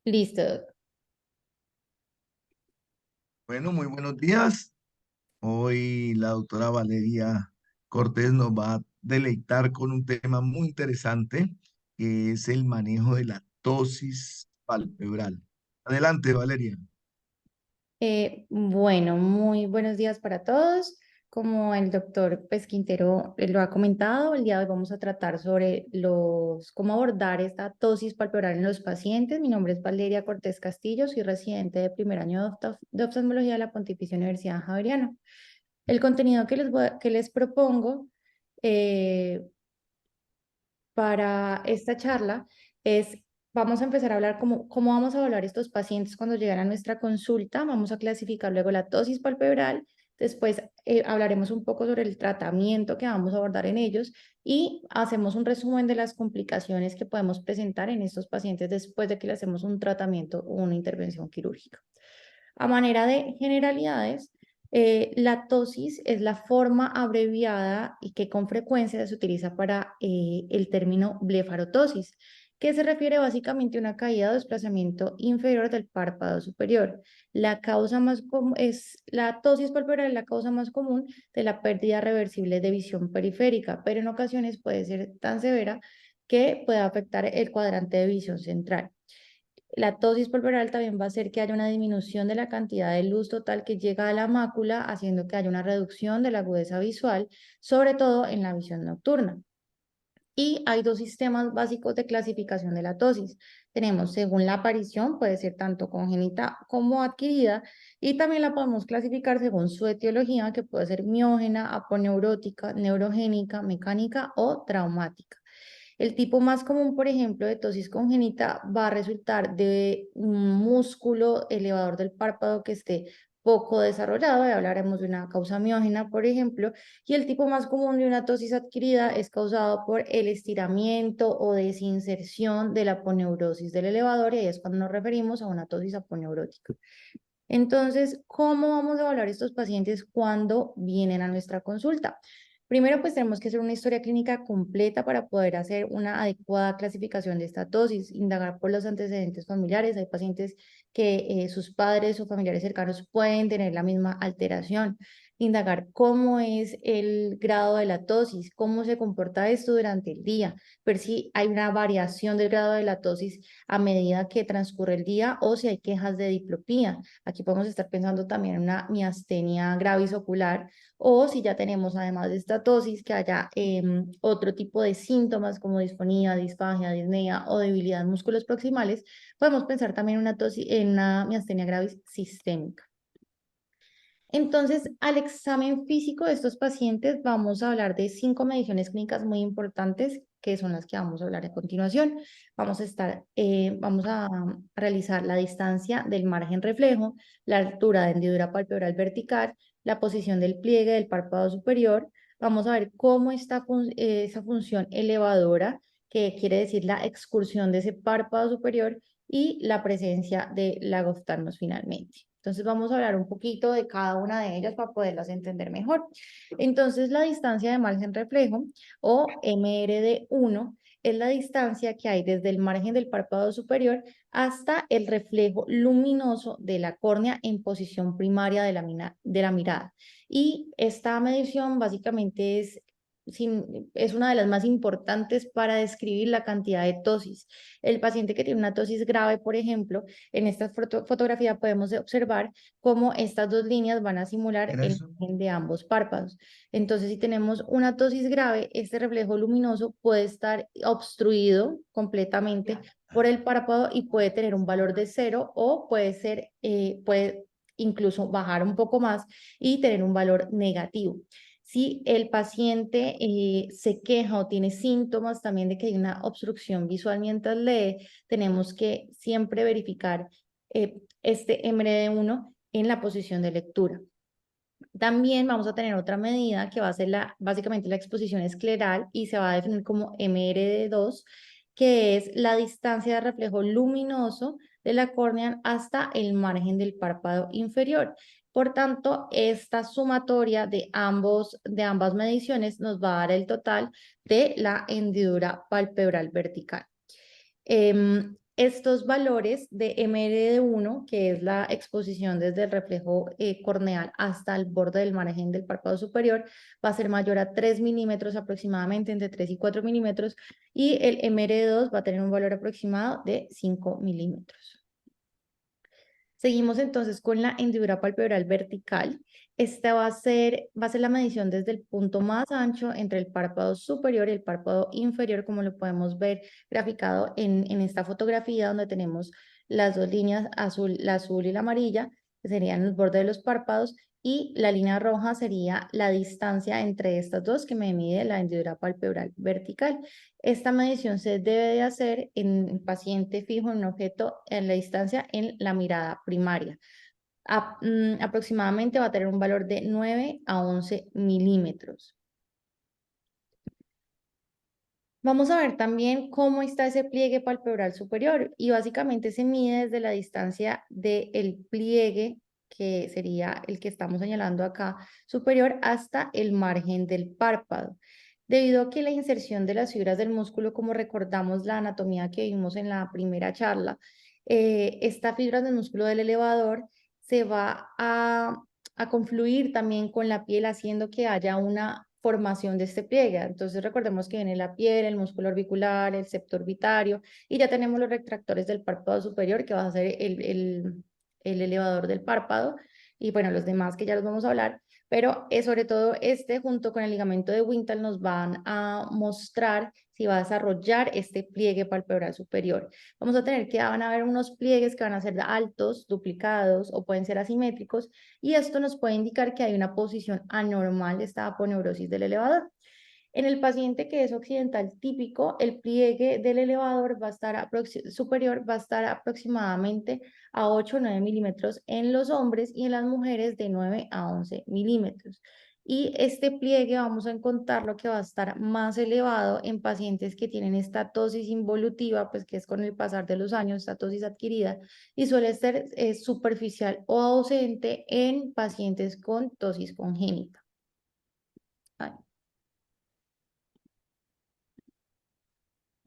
Listo. Bueno, muy buenos días. Hoy la doctora Valeria Cortés nos va a deleitar con un tema muy interesante, que es el manejo de la tosis palpebral. Adelante, Valeria. Bueno, muy buenos días para todos. Como el doctor Quintero lo ha comentado, el día de hoy vamos a tratar sobre cómo abordar esta tosis palpebral en los pacientes. Mi nombre es Valeria Cortés Castillo, soy residente de primer año de oftalmología de la Pontificia Universidad Javeriana. El contenido que les propongo eh, para esta charla es, vamos a empezar a hablar cómo vamos a evaluar estos pacientes cuando llegan a nuestra consulta. Vamos a clasificar luego la tosis palpebral. Después hablaremos un poco sobre el tratamiento que vamos a abordar en ellos y hacemos un resumen de las complicaciones que podemos presentar en estos pacientes después de que le hacemos un tratamiento o una intervención quirúrgica. A manera de generalidades, la tosis es la forma abreviada y que con frecuencia se utiliza para el término blefarotosis, que se refiere básicamente a una caída o desplazamiento inferior del párpado superior. La tosis palpebral es la causa más común de la pérdida reversible de visión periférica, pero en ocasiones puede ser tan severa que puede afectar el cuadrante de visión central. La tosis palpebral también va a hacer que haya una disminución de la cantidad de luz total que llega a la mácula, haciendo que haya una reducción de la agudeza visual, sobre todo en la visión nocturna. Y hay dos sistemas básicos de clasificación de la tosis. Tenemos según la aparición, puede ser tanto congénita como adquirida, y también la podemos clasificar según su etiología, que puede ser miógena, aponeurótica, neurogénica, mecánica o traumática. El tipo más común, por ejemplo, de tosis congénita va a resultar de un músculo elevador del párpado que esté poco desarrollado, y hablaremos de una causa miógena, por ejemplo, y el tipo más común de una tosis adquirida es causado por el estiramiento o desinserción de la aponeurosis del elevador, y ahí es cuando nos referimos a una tosis aponeurótica. Entonces, ¿cómo vamos a evaluar estos pacientes cuando vienen a nuestra consulta? Primero, pues tenemos que hacer una historia clínica completa para poder hacer una adecuada clasificación de esta tosis, indagar por los antecedentes familiares. Hay pacientes que sus padres o familiares cercanos pueden tener la misma alteración. Indagar cómo es el grado de la tosis, cómo se comporta esto durante el día, ver si hay una variación del grado de la tosis a medida que transcurre el día o si hay quejas de diplopía. Aquí podemos estar pensando también en una miastenia gravis ocular, o si ya tenemos además de esta tosis que haya otro tipo de síntomas como disfonía, disfagia, disnea o debilidad en músculos proximales, podemos pensar también en una miastenia gravis sistémica. Entonces, al examen físico de estos pacientes vamos a hablar de 5 mediciones clínicas muy importantes, que son las que vamos a hablar a continuación. Vamos a realizar la distancia del margen reflejo, la altura de hendidura palpebral vertical, la posición del pliegue del párpado superior. Vamos a ver cómo está esa función elevadora, que quiere decir la excursión de ese párpado superior, y la presencia de lagoftalmos finalmente. Entonces vamos a hablar un poquito de cada una de ellas para poderlas entender mejor. Entonces la distancia de margen reflejo o MRD1 es la distancia que hay desde el margen del párpado superior hasta el reflejo luminoso de la córnea en posición primaria de la mirada. Y esta medición básicamente es una de las más importantes para describir la cantidad de tosis. El paciente que tiene una tosis grave, por ejemplo, en esta fotografía podemos observar cómo estas dos líneas van a simular ¿Era el eso? margen de ambos párpados. Entonces, si tenemos una tosis grave, este reflejo luminoso puede estar obstruido completamente por el párpado y puede tener un valor de 0, o puede incluso bajar un poco más y tener un valor negativo. Si el paciente se queja o tiene síntomas también de que hay una obstrucción visual mientras lee, tenemos que siempre verificar este MRD1 en la posición de lectura. También vamos a tener otra medida que va a ser básicamente la exposición escleral, y se va a definir como MRD2, que es la distancia de reflejo luminoso de la córnea hasta el margen del párpado inferior. Por tanto, esta sumatoria de ambas mediciones nos va a dar el total de la hendidura palpebral vertical. estos valores de MRD1, que es la exposición desde el reflejo corneal hasta el borde del margen del párpado superior, va a ser mayor a 3 milímetros aproximadamente, entre 3 y 4 milímetros, y el MRD2 va a tener un valor aproximado de 5 milímetros. Seguimos entonces con la hendidura palpebral vertical. Esta va a ser la medición desde el punto más ancho entre el párpado superior y el párpado inferior, como lo podemos ver graficado en esta fotografía, donde tenemos las dos líneas, la azul y la amarilla, que serían los bordes de los párpados, y la línea roja sería la distancia entre estas dos que me mide la hendidura palpebral vertical. Esta medición se debe de hacer en el paciente fijo en un objeto en la distancia en la mirada primaria. Aproximadamente va a tener un valor de 9 a 11 milímetros. Vamos a ver también cómo está ese pliegue palpebral superior y básicamente se mide desde la distancia del pliegue, que sería el que estamos señalando acá, superior hasta el margen del párpado. Debido a que la inserción de las fibras del músculo, como recordamos la anatomía que vimos en la primera charla, esta fibra del músculo del elevador se va a confluir también con la piel, haciendo que haya una formación de este pliegue. Entonces recordemos que viene la piel, el músculo orbicular, el septo orbitario, y ya tenemos los retractores del párpado superior, que va a ser el elevador del párpado, y bueno, los demás que ya los vamos a hablar, pero sobre todo este junto con el ligamento de Wintal nos van a mostrar si va a desarrollar este pliegue palpebral superior. Vamos a tener que van a haber unos pliegues que van a ser altos, duplicados o pueden ser asimétricos, y esto nos puede indicar que hay una posición anormal de esta aponeurosis del elevador. En el paciente que es occidental típico, el pliegue del elevador va a estar superior va a estar aproximadamente a 8 o 9 milímetros en los hombres y en las mujeres de 9 a 11 milímetros. Y este pliegue vamos a encontrarlo que va a estar más elevado en pacientes que tienen esta tosis involutiva, pues que es con el pasar de los años, esta tosis adquirida, y suele ser superficial o ausente en pacientes con tosis congénita. Ay.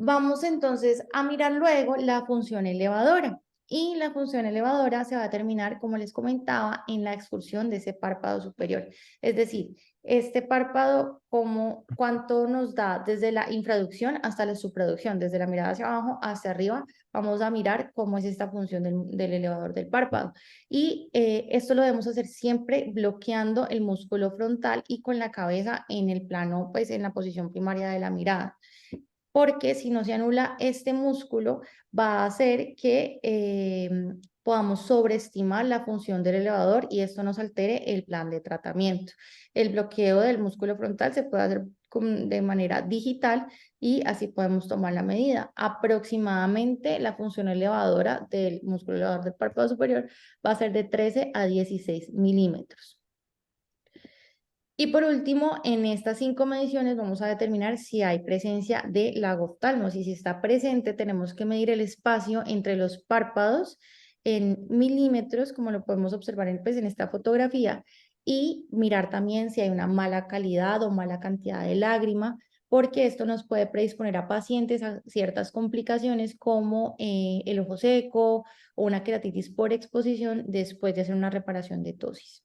Vamos entonces a mirar luego la función elevadora. Y la función elevadora se va a determinar, como les comentaba, en la expulsión de ese párpado superior. Es decir, este párpado, cuánto nos da desde la infraducción hasta la subducción, desde la mirada hacia abajo hacia arriba. Vamos a mirar cómo es esta función del elevador del párpado. Y esto lo debemos hacer siempre bloqueando el músculo frontal y con la cabeza en el plano, pues en la posición primaria de la mirada, porque si no se anula este músculo, va a hacer que podamos sobreestimar la función del elevador y esto nos altere el plan de tratamiento. El bloqueo del músculo frontal se puede hacer de manera digital y así podemos tomar la medida. Aproximadamente la función elevadora del músculo elevador del párpado superior va a ser de 13 a 16 milímetros. Y por último, en estas 5 mediciones vamos a determinar si hay presencia de lago oftalmos, y si está presente tenemos que medir el espacio entre los párpados en milímetros, como lo podemos observar en esta fotografía, y mirar también si hay una mala calidad o mala cantidad de lágrima, porque esto nos puede predisponer a pacientes a ciertas complicaciones como el ojo seco o una queratitis por exposición después de hacer una reparación de tosis.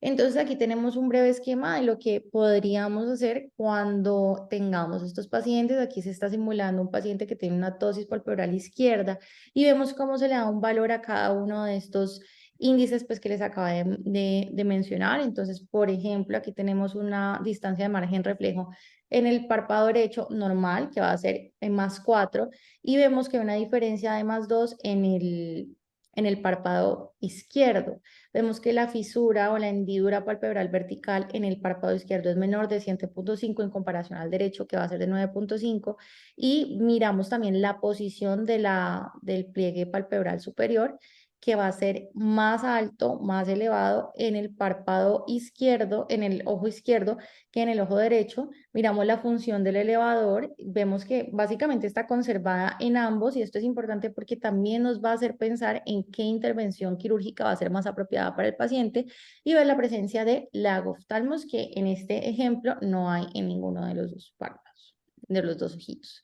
Entonces aquí tenemos un breve esquema de lo que podríamos hacer cuando tengamos estos pacientes. Aquí se está simulando un paciente que tiene una tosis palpebral izquierda y vemos cómo se le da un valor a cada uno de estos índices pues, que les acabo de mencionar. Entonces, por ejemplo, aquí tenemos una distancia de margen reflejo en el párpado derecho normal, que va a ser en +4, y vemos que hay una diferencia de +2 en el párpado izquierdo. Vemos que la fisura o la hendidura palpebral vertical en el párpado izquierdo es menor de 7.5 en comparación al derecho, que va a ser de 9.5, y miramos también la posición del pliegue palpebral superior, que va a ser más alto, más elevado en el párpado izquierdo, en el ojo izquierdo, que en el ojo derecho. Miramos la función del elevador, vemos que básicamente está conservada en ambos, y esto es importante porque también nos va a hacer pensar en qué intervención quirúrgica va a ser más apropiada para el paciente, y ver la presencia de lagoftalmos, que en este ejemplo no hay en ninguno de los dos párpados, de los dos ojitos.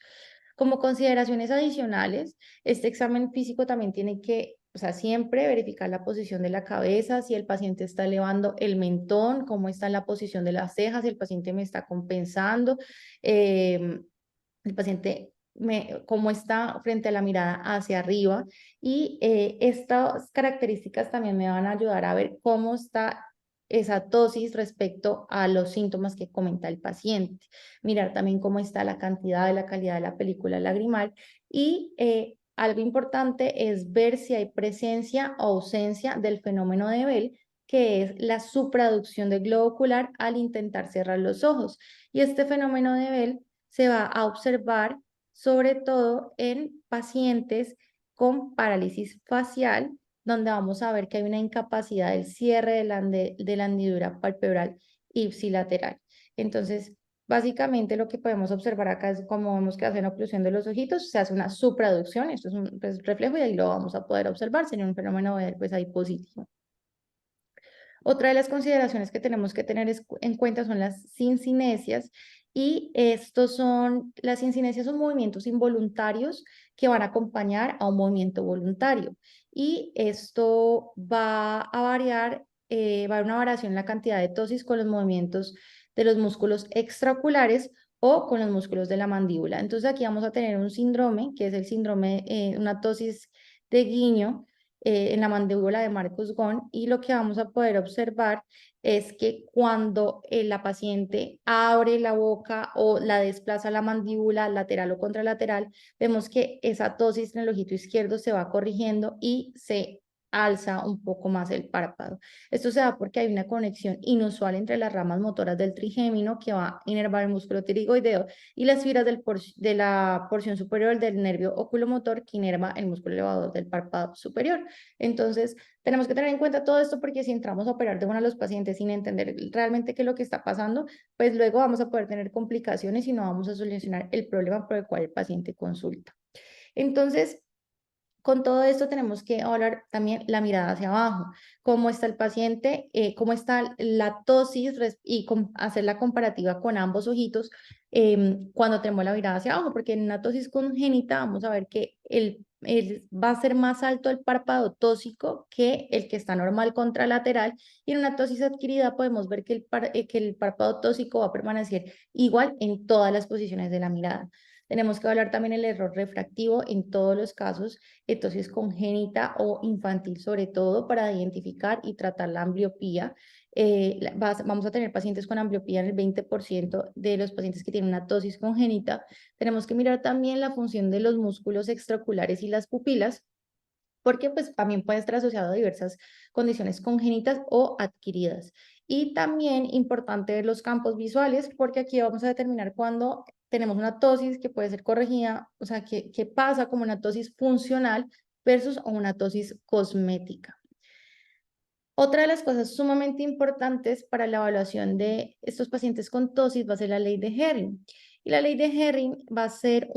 Como consideraciones adicionales, este examen físico también tiene que, o sea, siempre verificar la posición de la cabeza, si el paciente está elevando el mentón, cómo está la posición de las cejas, si el paciente me está compensando, el paciente cómo está frente a la mirada hacia arriba. Y estas características también me van a ayudar a ver cómo está esa tosis respecto a los síntomas que comenta el paciente. Mirar también cómo está la cantidad de la calidad de la película lagrimal y algo importante es ver si hay presencia o ausencia del fenómeno de Bell, que es la supraducción del globo ocular al intentar cerrar los ojos. Y este fenómeno de Bell se va a observar sobre todo en pacientes con parálisis facial, donde vamos a ver que hay una incapacidad del cierre de la hendidura palpebral ipsilateral. Entonces, básicamente lo que podemos observar acá es como vemos que hacen oclusión de los ojitos, se hace una supraducción, esto es un pues, reflejo y ahí lo vamos a poder observar, sería un fenómeno pues, ahí positivo. Otra de las consideraciones que tenemos que tener en cuenta son las sincinesias y las sincinesias son movimientos involuntarios que van a acompañar a un movimiento voluntario y esto va a variar, va a haber una variación en la cantidad de tosis con los movimientos de los músculos extraoculares o con los músculos de la mandíbula. Entonces aquí vamos a tener un síndrome, que es el síndrome, una tosis de guiño, en la mandíbula de Marcus-Ghosn y lo que vamos a poder observar es que cuando la paciente abre la boca o la desplaza la mandíbula lateral o contralateral, vemos que esa tosis en el ojito izquierdo se va corrigiendo y se alza un poco más el párpado. Esto se da porque hay una conexión inusual entre las ramas motoras del trigémino que va a inervar el músculo pterigoideo y las fibras de la porción superior del nervio oculomotor que inerva el músculo elevador del párpado superior. Entonces, tenemos que tener en cuenta todo esto porque si entramos a operar de uno a los pacientes sin entender realmente qué es lo que está pasando, pues luego vamos a poder tener complicaciones y no vamos a solucionar el problema por el cual el paciente consulta. Entonces, con todo esto tenemos que hablar también la mirada hacia abajo, cómo está el paciente, cómo está la tosis y hacer la comparativa con ambos ojitos cuando tenemos la mirada hacia abajo, porque en una tosis congénita vamos a ver que va a ser más alto el párpado tósico que el que está normal contralateral y en una tosis adquirida podemos ver que el párpado tósico va a permanecer igual en todas las posiciones de la mirada. Tenemos que hablar también el error refractivo en todos los casos, entonces congénita o infantil sobre todo, para identificar y tratar la ambliopía. Vamos a tener pacientes con ambliopía en el 20% de los pacientes que tienen una tosis congénita. Tenemos que mirar también la función de los músculos extraoculares y las pupilas, porque pues también puede estar asociado a diversas condiciones congénitas o adquiridas. Y también importante ver los campos visuales, porque aquí vamos a determinar cuando tenemos una tosis que puede ser corregida, o sea, que pasa como una tosis funcional versus una tosis cosmética. Otra de las cosas sumamente importantes para la evaluación de estos pacientes con tosis va a ser la ley de Herring. Y la ley de Herring va a ser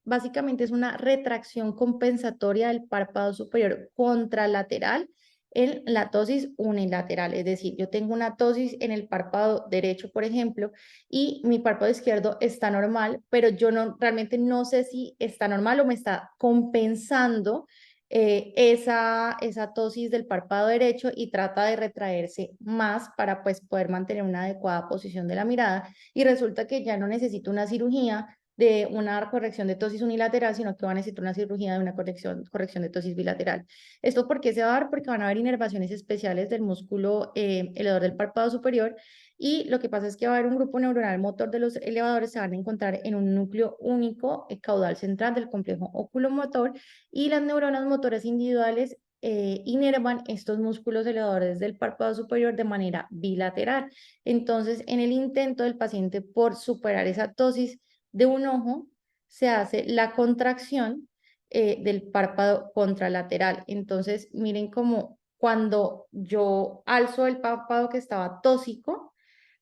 básicamente es una retracción compensatoria del párpado superior contralateral en la tosis unilateral. Es decir, yo tengo una tosis en el párpado derecho, por ejemplo, y mi párpado izquierdo está normal, pero yo realmente no sé si está normal o me está compensando esa tosis del párpado derecho y trata de retraerse más para pues poder mantener una adecuada posición de la mirada y resulta que ya no necesito una cirugía de una corrección de tosis unilateral, sino que va a necesitar una cirugía de una corrección de tosis bilateral. ¿Esto por qué se va a dar? Porque van a haber inervaciones especiales del músculo elevador del párpado superior y lo que pasa es que va a haber un grupo neuronal motor de los elevadores, se van a encontrar en un núcleo único, caudal central del complejo oculomotor y las neuronas motoras individuales inervan estos músculos elevadores del párpado superior de manera bilateral. Entonces, en el intento del paciente por superar esa tosis de un ojo, se hace la contracción del párpado contralateral. Entonces, miren cómo cuando yo alzo el párpado que estaba tósico,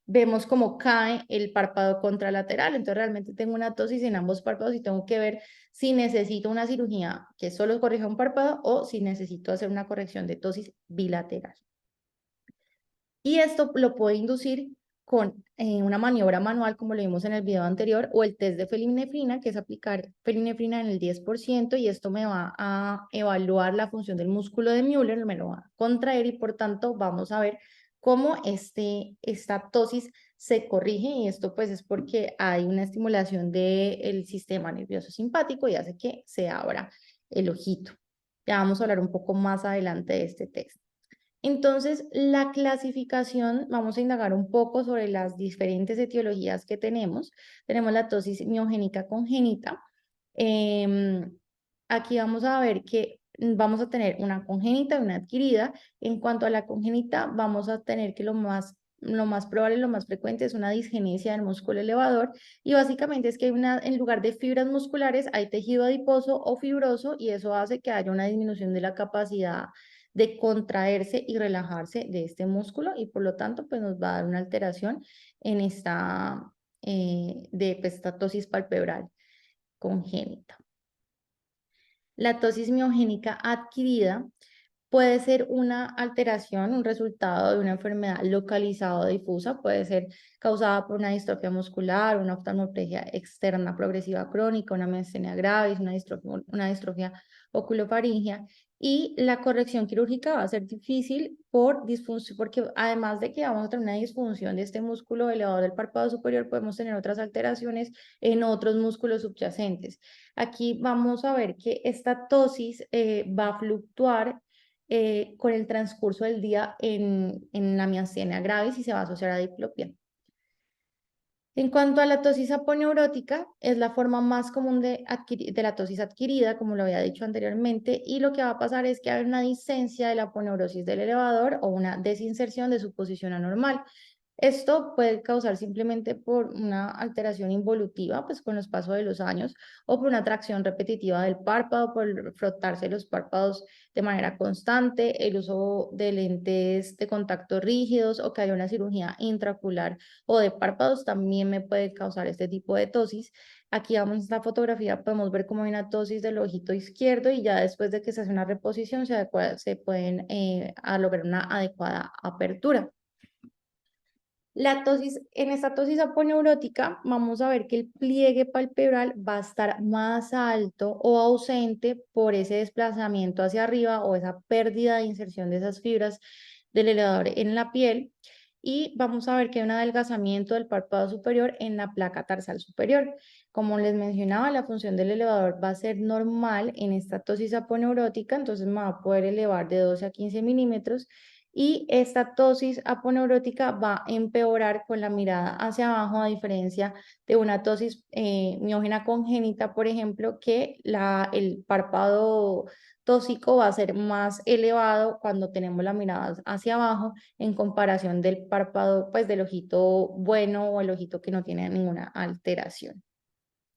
vemos cómo cae el párpado contralateral. Entonces realmente tengo una tosis en ambos párpados y tengo que ver si necesito una cirugía que solo corrija un párpado o si necesito hacer una corrección de tosis bilateral. Y esto lo puede inducir con una maniobra manual, como lo vimos en el video anterior, o el test de felinefrina, que es aplicar felinefrina en el 10%, y esto me va a evaluar la función del músculo de Müller, me lo va a contraer, y por tanto vamos a ver cómo esta tosis se corrige, y esto pues es porque hay una estimulación del sistema nervioso simpático y hace que se abra el ojito. Ya vamos a hablar un poco más adelante de este test. Entonces, la clasificación, vamos a indagar un poco sobre las diferentes etiologías que tenemos. Tenemos la tosis miogénica congénita. Em, Aquí vamos a ver que vamos a tener una congénita y una adquirida. En cuanto a la congénita, vamos a tener que lo más probable, lo más frecuente es una disgenesia del músculo elevador, y básicamente es que hay en lugar de fibras musculares hay tejido adiposo o fibroso, y eso hace que haya una disminución de la capacidad de contraerse y relajarse de este músculo, y por lo tanto pues nos va a dar una alteración en pues, esta tosis palpebral congénita. La tosis miogénica adquirida puede ser una alteración, un resultado de una enfermedad localizada o difusa, puede ser causada por una distrofia muscular, una oftalmoplegia externa progresiva crónica, una miastenia gravis, una distrofia oculofaringea, y la corrección quirúrgica va a ser difícil por disfunción, porque además de que vamos a tener una disfunción de este músculo elevador del párpado superior, podemos tener otras alteraciones en otros músculos subyacentes. Aquí vamos a ver que esta tosis va a fluctuar con el transcurso del día en la miastenia gravis, y se va a asociar a diplopia. En cuanto a la tosis aponeurótica, es la forma más común de la tosis adquirida, como lo había dicho anteriormente, y lo que va a pasar es que hay una disencia de la aponeurosis del elevador o una desinserción de su posición anormal. Esto puede causar simplemente por una alteración involutiva, pues con los pasos de los años, o por una tracción repetitiva del párpado, por frotarse los párpados de manera constante, el uso de lentes de contacto rígidos, o que haya una cirugía intraocular o de párpados, también me puede causar este tipo de tosis. Aquí vamos a esta fotografía, podemos ver cómo hay una tosis del ojito izquierdo, y ya después de que se hace una reposición se pueden lograr una adecuada apertura. En esta tosis aponeurótica vamos a ver que el pliegue palpebral va a estar más alto o ausente por ese desplazamiento hacia arriba o esa pérdida de inserción de esas fibras del elevador en la piel, y vamos a ver que hay un adelgazamiento del párpado superior en la placa tarsal superior. Como les mencionaba, la función del elevador va a ser normal en esta tosis aponeurótica, entonces me va a poder elevar de 12 a 15 milímetros, y esta tosis aponeurótica va a empeorar con la mirada hacia abajo, a diferencia de una tosis miógena congénita, por ejemplo, que el párpado tósico va a ser más elevado cuando tenemos la mirada hacia abajo, en comparación del párpado, pues del ojito bueno o el ojito que no tiene ninguna alteración.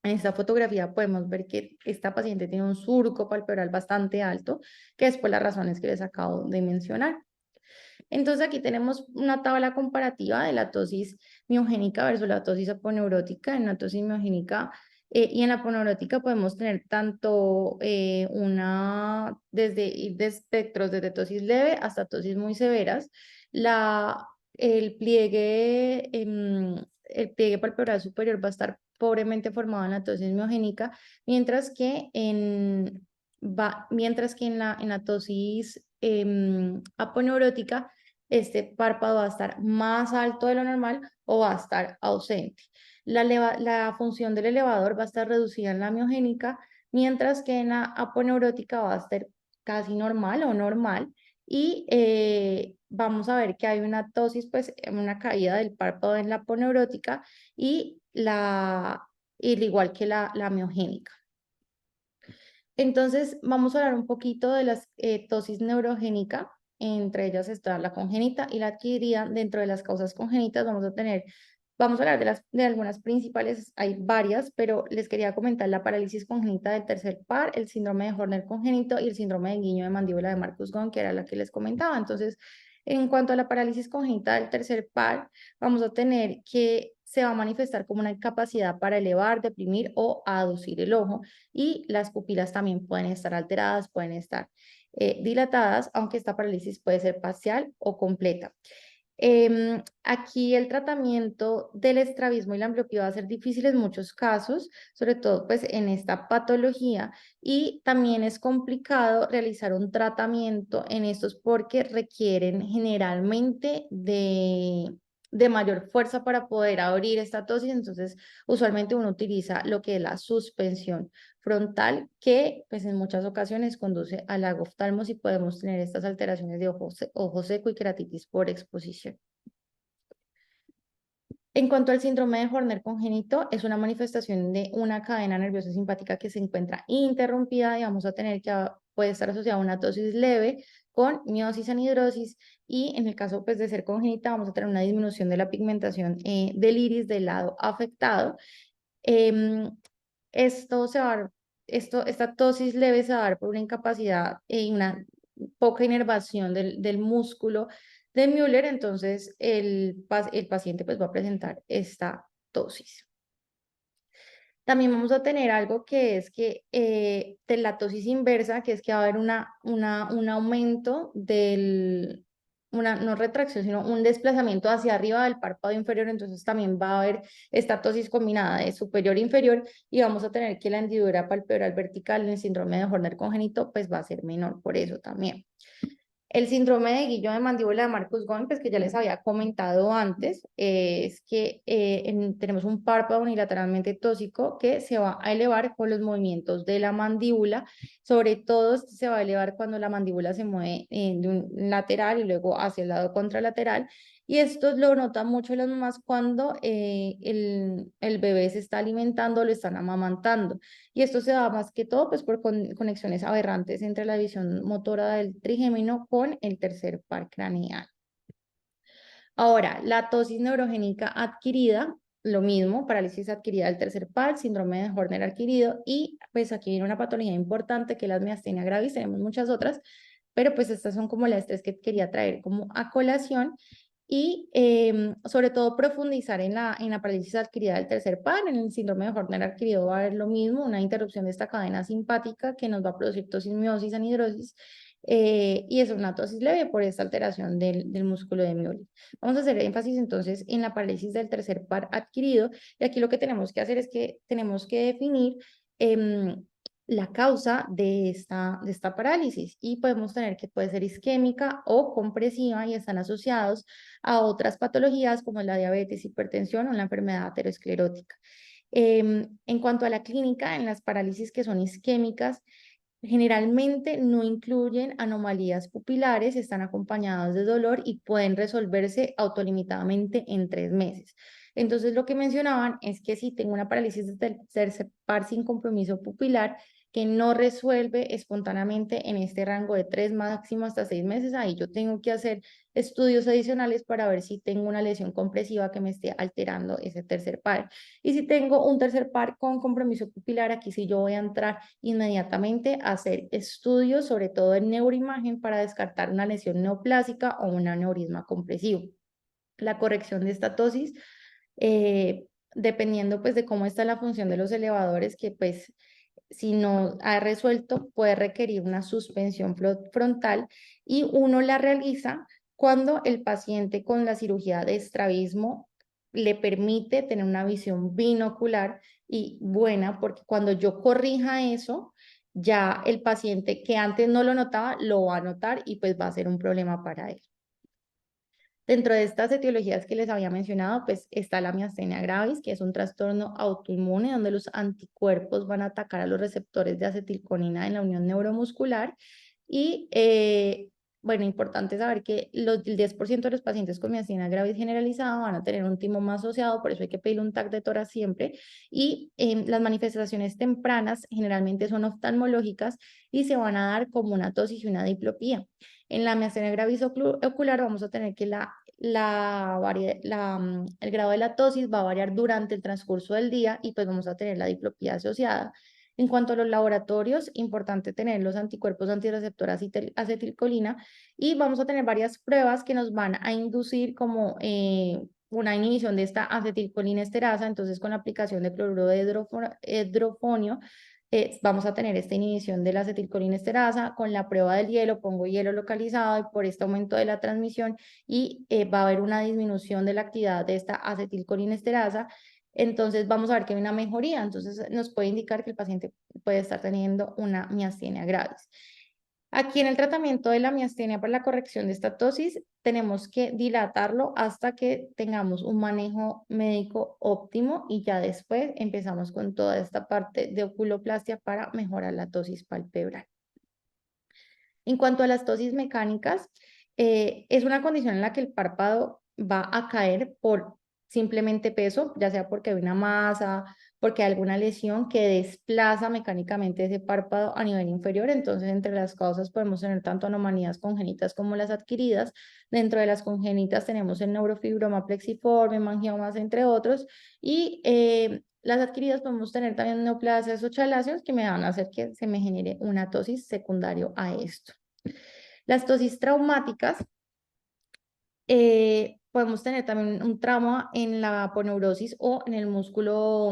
En esta fotografía podemos ver que esta paciente tiene un surco palpebral bastante alto, que es por las razones que les acabo de mencionar. Entonces aquí tenemos una tabla comparativa de la tosis miogénica versus la tosis aponeurótica. En la tosis miogénica y en la aponeurótica podemos tener tanto desde espectros desde tosis leve hasta tosis muy severas. La, el pliegue palpebral superior va a estar pobremente formado en la tosis miogénica, mientras que en la tosis aponeurótica este párpado va a estar más alto de lo normal o va a estar ausente. La función del elevador va a estar reducida en la miogénica, mientras que en la aponeurótica va a estar casi normal o normal, y vamos a ver que hay una tosis, pues una caída del párpado en la aponeurótica, y al igual que la miogénica. Entonces, vamos a hablar un poquito de las tosis neurogénica. Entre ellas está la congénita y la adquirida. Dentro de las causas congénitas vamos a hablar de algunas principales, hay varias, pero les quería comentar la parálisis congénita del tercer par, el síndrome de Horner congénito y el síndrome de guiño de mandíbula de Marcus-Gunn, que era la que les comentaba. Entonces, en cuanto a la parálisis congénita del tercer par, vamos a tener que se va a manifestar como una incapacidad para elevar, deprimir o aducir el ojo, y las pupilas también pueden estar alteradas, pueden estar dilatadas, aunque esta parálisis puede ser parcial o completa. Aquí el tratamiento del estrabismo y la ambliopía va a ser difícil en muchos casos, sobre todo pues en esta patología, y también es complicado realizar un tratamiento en estos porque requieren generalmente de mayor fuerza para poder abrir esta tosis. Entonces usualmente uno utiliza lo que es la suspensión frontal, que pues en muchas ocasiones conduce al lagoftalmos y podemos tener estas alteraciones de ojo seco y queratitis por exposición. En cuanto al síndrome de Horner congénito, es una manifestación de una cadena nerviosa simpática que se encuentra interrumpida y vamos a tener que puede estar asociada a una tosis leve con miosis anhidrosis, y en el caso pues de ser congénita vamos a tener una disminución de la pigmentación del iris del lado afectado. Em, esto se va a dar, esta tosis leve se va a dar por una incapacidad y una poca inervación del músculo de Müller. Entonces el paciente pues va a presentar esta tosis. También vamos a tener algo que es que de la tosis inversa, que es que va a haber un aumento no retracción, sino un desplazamiento hacia arriba del párpado inferior. Entonces también va a haber esta tosis combinada de superior e inferior, y vamos a tener que la hendidura palpebral vertical en el síndrome de Horner congénito pues va a ser menor por eso también. El síndrome de Guillain de mandíbula de Marcus-Goin, pues que ya les había comentado antes, es que tenemos un párpado unilateralmente tóxico que se va a elevar con los movimientos de la mandíbula. Sobre todo se va a elevar cuando la mandíbula se mueve de un lateral y luego hacia el lado contralateral. Y esto lo notan mucho las mamás cuando el bebé se está alimentando, lo están amamantando. Y esto se da más que todo pues por conexiones aberrantes entre la división motora del trigémino con el tercer par craneal. Ahora, la tosis neurogénica adquirida, lo mismo, parálisis adquirida del tercer par, síndrome de Horner adquirido, y pues aquí viene una patología importante que es la miastenia gravis. Tenemos muchas otras, pero pues estas son como las tres que quería traer como a colación. Y sobre todo profundizar en la parálisis adquirida del tercer par. En el síndrome de Horner adquirido va a haber lo mismo, una interrupción de esta cadena simpática que nos va a producir tosis, miosis, anhidrosis, y es una tosis leve por esta alteración del músculo de Müller. Vamos a hacer énfasis entonces en la parálisis del tercer par adquirido, y aquí lo que tenemos que hacer es que tenemos que definir la causa de esta parálisis, y podemos tener que puede ser isquémica o compresiva y están asociados a otras patologías como la diabetes, hipertensión o la enfermedad aterosclerótica. En cuanto a la clínica, en las parálisis que son isquémicas, generalmente no incluyen anomalías pupilares, están acompañados de dolor y pueden resolverse autolimitadamente en 3 meses. Entonces, lo que mencionaban es que si tengo una parálisis del tercer par sin compromiso pupilar que no resuelve espontáneamente en este rango de 3 máximo hasta 6 meses, ahí yo tengo que hacer estudios adicionales para ver si tengo una lesión compresiva que me esté alterando ese tercer par. Y si tengo un tercer par con compromiso pupilar, aquí sí yo voy a entrar inmediatamente a hacer estudios, sobre todo en neuroimagen, para descartar una lesión neoplásica o un aneurisma compresivo. La corrección de esta tosis, dependiendo pues de cómo está la función de los elevadores, que pues si no ha resuelto puede requerir una suspensión frontal, y uno la realiza cuando el paciente con la cirugía de estrabismo le permite tener una visión binocular y buena, porque cuando yo corrija eso, ya el paciente que antes no lo notaba lo va a notar y pues va a ser un problema para él. Dentro de estas etiologías que les había mencionado, pues está la miastenia gravis, que es un trastorno autoinmune donde los anticuerpos van a atacar a los receptores de acetilcolina en la unión neuromuscular. Y bueno, importante saber que el 10% de los pacientes con miastenia gravis generalizada van a tener un timo más asociado, por eso hay que pedir un TAC de tórax siempre. Y las manifestaciones tempranas generalmente son oftalmológicas y se van a dar como una tosis y una diplopía. En la miastenia gravis ocular vamos a tener que el grado de la tosis va a variar durante el transcurso del día, y pues vamos a tener la diplopía asociada. En cuanto a los laboratorios, importante tener los anticuerpos antirreceptor acetilcolina, y vamos a tener varias pruebas que nos van a inducir como una inhibición de esta acetilcolina esterasa. Entonces, con la aplicación de cloruro de hidrofonio, vamos a tener esta inhibición de la acetilcolinesterasa. Con la prueba del hielo, pongo hielo localizado y por este aumento de la transmisión y va a haber una disminución de la actividad de esta acetilcolinesterasa. Entonces vamos a ver que hay una mejoría, entonces nos puede indicar que el paciente puede estar teniendo una miastenia gravis. Aquí en el tratamiento de la miastenia para la corrección de esta tosis, tenemos que dilatarlo hasta que tengamos un manejo médico óptimo y ya después empezamos con toda esta parte de oculoplastia para mejorar la tosis palpebral. En cuanto a las tosis mecánicas, es una condición en la que el párpado va a caer por simplemente peso, ya sea porque hay una masa, porque hay alguna lesión que desplaza mecánicamente ese párpado a nivel inferior. Entonces, entre las causas podemos tener tanto anomalías congénitas como las adquiridas. Dentro de las congénitas tenemos el neurofibroma plexiforme, mangiomas, entre otros. Y las adquiridas podemos tener también neoplasias o chaláceos que me van a hacer que se me genere una tosis secundario a esto. Las tosis traumáticas, podemos tener también un trauma en la aponeurosis o en el músculo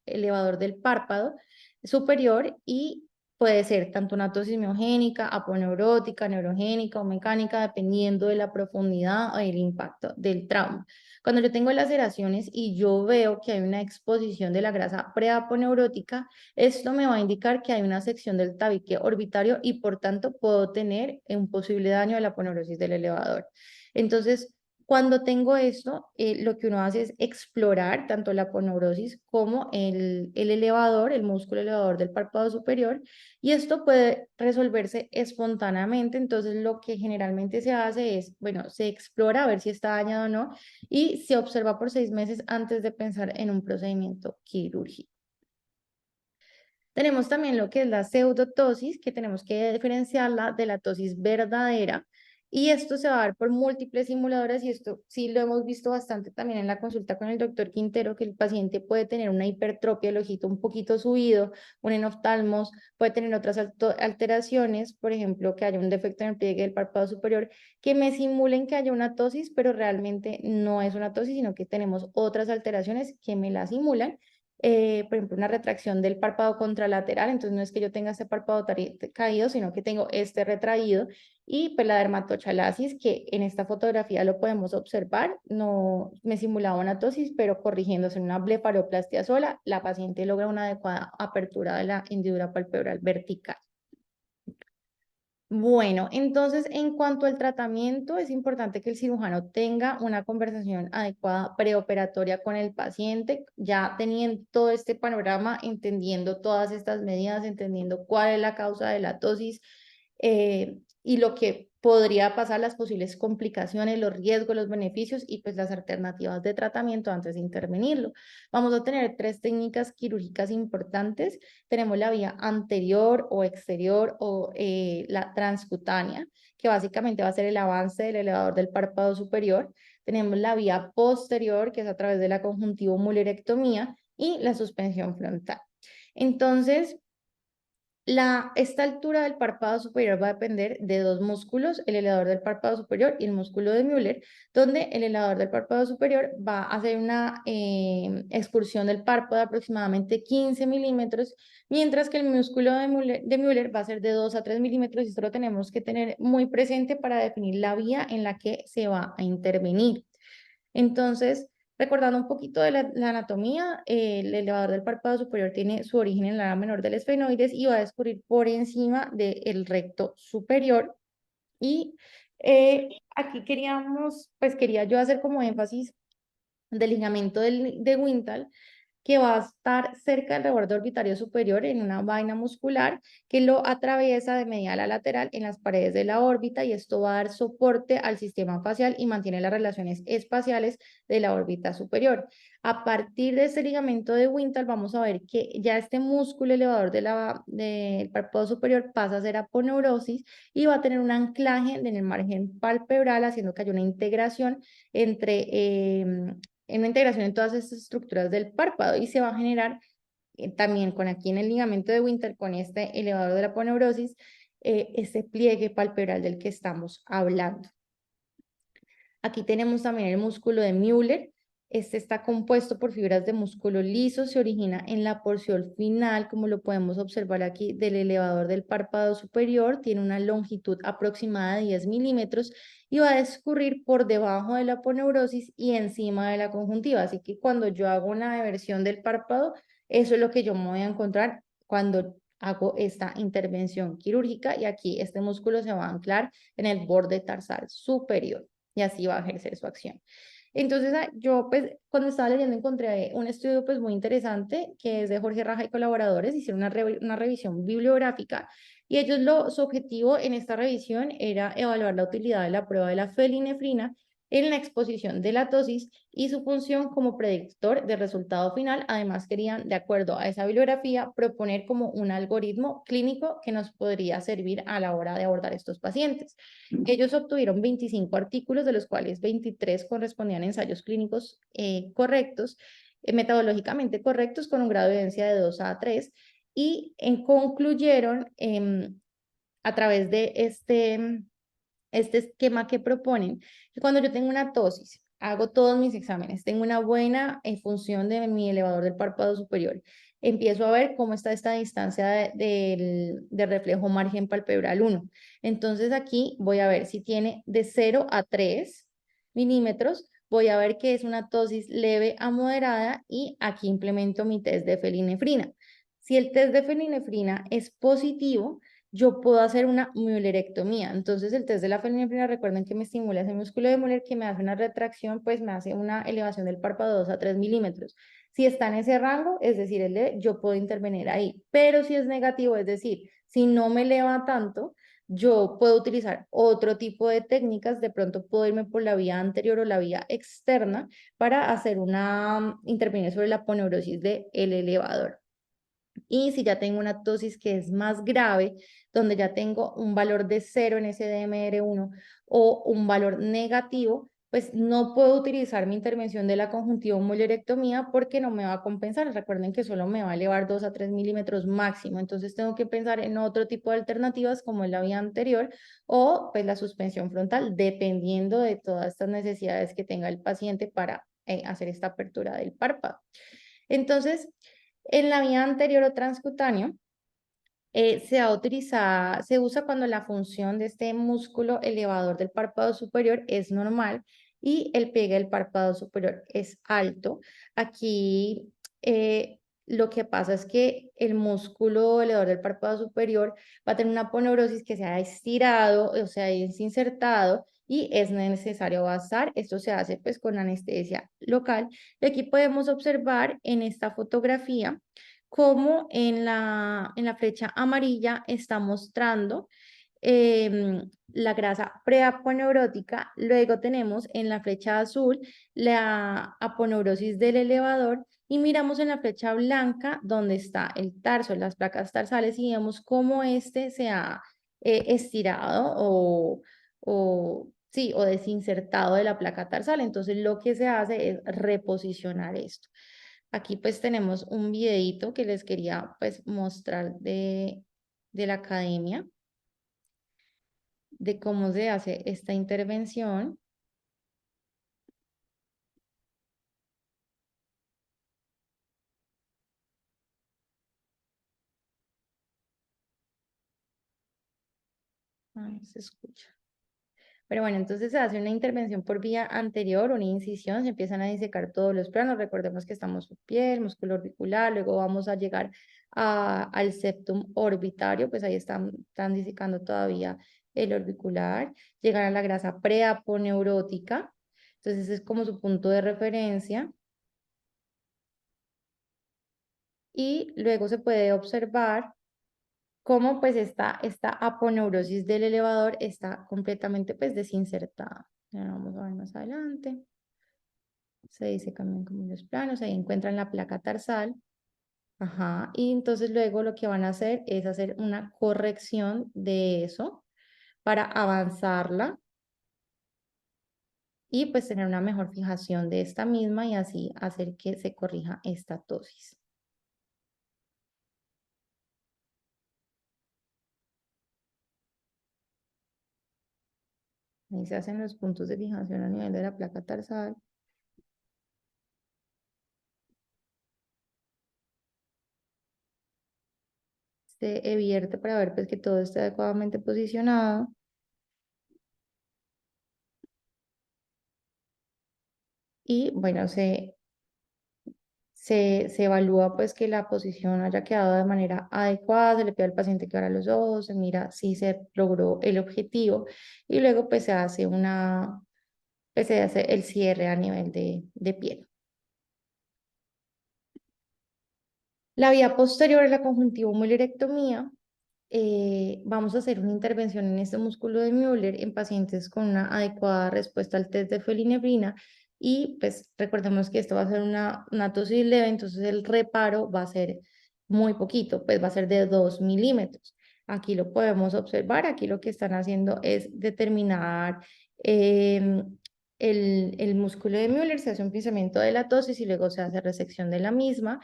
elevador del párpado superior y puede ser tanto una tosis miogénica, aponeurótica, neurogénica o mecánica, dependiendo de la profundidad o el impacto del trauma. Cuando yo tengo laceraciones y yo veo que hay una exposición de la grasa preaponeurótica, esto me va a indicar que hay una sección del tabique orbitario y por tanto puedo tener un posible daño a la aponeurosis del elevador. Entonces, cuando tengo esto, lo que uno hace es explorar tanto la aponeurosis como el elevador, el músculo elevador del párpado superior, y esto puede resolverse espontáneamente. Entonces, lo que generalmente se hace es, bueno, se explora a ver si está dañado o no, y se observa por 6 meses antes de pensar en un procedimiento quirúrgico. Tenemos también lo que es la pseudotosis, que tenemos que diferenciarla de la tosis verdadera. Y esto se va a dar por múltiples simuladores y esto sí lo hemos visto bastante también en la consulta con el doctor Quintero, que el paciente puede tener una hipertropia del ojito un poquito subido, un enoftalmos, puede tener otras alteraciones, por ejemplo, que haya un defecto en el pliegue del párpado superior, que me simulen que haya una tosis, pero realmente no es una tosis, sino que tenemos otras alteraciones que me la simulan. Por ejemplo, una retracción del párpado contralateral, entonces no es que yo tenga este párpado caído, sino que tengo este retraído, y pues la dermatochalasis, que en esta fotografía lo podemos observar, no me simulaba una tosis, pero corrigiéndose en una blefaroplastia sola, la paciente logra una adecuada apertura de la hendidura palpebral vertical. Bueno, entonces en cuanto al tratamiento, es importante que el cirujano tenga una conversación adecuada preoperatoria con el paciente, ya teniendo todo este panorama, entendiendo todas estas medidas, entendiendo cuál es la causa de la tosis y lo que podría pasar, las posibles complicaciones, los riesgos, los beneficios y pues las alternativas de tratamiento antes de intervenirlo. Vamos a tener 3 técnicas quirúrgicas importantes. Tenemos la vía anterior o exterior o la transcutánea, que básicamente va a ser el avance del elevador del párpado superior. Tenemos la vía posterior, que es a través de la conjuntivo-mulerectomía y la suspensión frontal. Entonces, esta altura del párpado superior va a depender de 2 músculos, el elevador del párpado superior y el músculo de Müller, donde el elevador del párpado superior va a hacer una excursión del párpado de aproximadamente 15 milímetros, mientras que el músculo de Müller va a ser de 2 a 3 milímetros, y esto lo tenemos que tener muy presente para definir la vía en la que se va a intervenir. Entonces, recordando un poquito de la anatomía, el elevador del párpado superior tiene su origen en la ala menor del esfenoides y va a descubrir por encima del recto superior. Y aquí quería yo hacer como énfasis del ligamento de Wintal, que va a estar cerca del reborde orbitario superior en una vaina muscular que lo atraviesa de medial a lateral en las paredes de la órbita, y esto va a dar soporte al sistema facial y mantiene las relaciones espaciales de la órbita superior. A partir de este ligamento de Wintal vamos a ver que ya este músculo elevador del párpado superior pasa a ser aponeurosis y va a tener un anclaje en el margen palpebral, haciendo que haya una integración en una integración en todas estas estructuras del párpado, y se va a generar también con aquí en el ligamento de Winter, con este elevador de la aponeurosis, este pliegue palpebral del que estamos hablando. Aquí tenemos también el músculo de Müller, Este está compuesto por fibras de músculo liso, se origina en la porción final, como lo podemos observar aquí, del elevador del párpado superior, tiene una longitud aproximada de 10 milímetros y va a discurrir por debajo de la aponeurosis y encima de la conjuntiva. Así que cuando yo hago una eversión del párpado, eso es lo que yo me voy a encontrar cuando hago esta intervención quirúrgica y aquí este músculo se va a anclar en el borde tarsal superior y así va a ejercer su acción. Entonces, yo pues cuando estaba leyendo encontré un estudio pues muy interesante que es de Jorge Raja y colaboradores, hicieron una revisión bibliográfica y ellos su objetivo en esta revisión era evaluar la utilidad de la prueba de la felinefrina en la exposición de la tosis y su función como predictor del resultado final. Además, querían, de acuerdo a esa bibliografía, proponer como un algoritmo clínico que nos podría servir a la hora de abordar estos pacientes. Ellos obtuvieron 25 artículos, de los cuales 23 correspondían a ensayos clínicos correctos, metodológicamente correctos, con un grado de evidencia de 2 a 3, y concluyeron a través de este esquema que proponen, que cuando yo tengo una tosis, hago todos mis exámenes, tengo una buena función de mi elevador del párpado superior, empiezo a ver cómo está esta distancia del reflejo margen palpebral 1. Entonces aquí voy a ver si tiene de 0 a 3 milímetros, voy a ver que es una tosis leve a moderada y aquí implemento mi test de felinefrina. Si el test de felinefrina es positivo, yo puedo hacer una muelerectomía. Entonces, el test de la felinefrina, recuerden que me estimula ese músculo de Müller, que me hace una retracción, pues me hace una elevación del párpado 2 a 3 milímetros. Si está en ese rango, es decir, yo puedo intervenir ahí. Pero si es negativo, es decir, si no me eleva tanto, yo puedo utilizar otro tipo de técnicas, de pronto puedo irme por la vía anterior o la vía externa para hacer una intervención sobre la aponeurosis del elevador. Y si ya tengo una tosis que es más grave, donde ya tengo un valor de 0 en ese DMR1 o un valor negativo, pues no puedo utilizar mi intervención de la conjuntiva muelerectomía porque no me va a compensar. Recuerden que solo me va a elevar 2 a 3 milímetros máximo. Entonces tengo que pensar en otro tipo de alternativas como en la vía anterior o pues la suspensión frontal, dependiendo de todas estas necesidades que tenga el paciente para hacer esta apertura del párpado. Entonces, en la vía anterior o transcutáneo, se usa cuando la función de este músculo elevador del párpado superior es normal y el pliegue del párpado superior es alto. Aquí lo que pasa es que el músculo elevador del párpado superior va a tener una aponeurosis que se ha estirado, o sea, es insertado y es necesario basar. Esto se hace pues con anestesia local. Y aquí podemos observar en esta fotografía como en la flecha amarilla está mostrando la grasa preaponeurótica, luego tenemos en la flecha azul la aponeurosis del elevador y miramos en la flecha blanca donde está el tarso, las placas tarsales y vemos cómo este se ha estirado sí, o desinsertado de la placa tarsal. Entonces lo que se hace es reposicionar esto. Aquí pues tenemos un videito que les quería pues mostrar de la academia, de cómo se hace esta intervención. Ay, no se escucha. Pero bueno, entonces se hace una intervención por vía anterior, una incisión, se empiezan a disecar todos los planos. Recordemos que estamos en piel, músculo orbicular, luego vamos a llegar al septum orbitario, pues ahí están disecando todavía el orbicular. Llegan a la grasa preaponeurótica, entonces es como su punto de referencia. Y luego se puede observar cómo pues esta aponeurosis del elevador está completamente pues desinsertada. Ya vamos a ver más adelante. Se dice también como los planos, ahí encuentran la placa tarsal. Ajá, y entonces luego lo que van a hacer es hacer una corrección de eso para avanzarla y pues tener una mejor fijación de esta misma y así hacer que se corrija esta tosis. Ahí se hacen los puntos de fijación a nivel de la placa tarsal. se vierte para ver pues que todo esté adecuadamente posicionado. Y bueno, se evalúa pues que la posición haya quedado de manera adecuada, se le pide al paciente que abra los ojos, se mira si se logró el objetivo y luego pues se hace el cierre a nivel de piel. La vía posterior es la conjuntivomulerectomía. Vamos a hacer una intervención en este músculo de Müller en pacientes con una adecuada respuesta al test de felinebrina y pues recordemos que esto va a ser una tosis leve, entonces el reparo va a ser muy poquito, pues va a ser de 2 milímetros. Aquí lo podemos observar, aquí lo que están haciendo es determinar el músculo de Müller, se hace un pinzamiento de la tosis y luego se hace resección de la misma.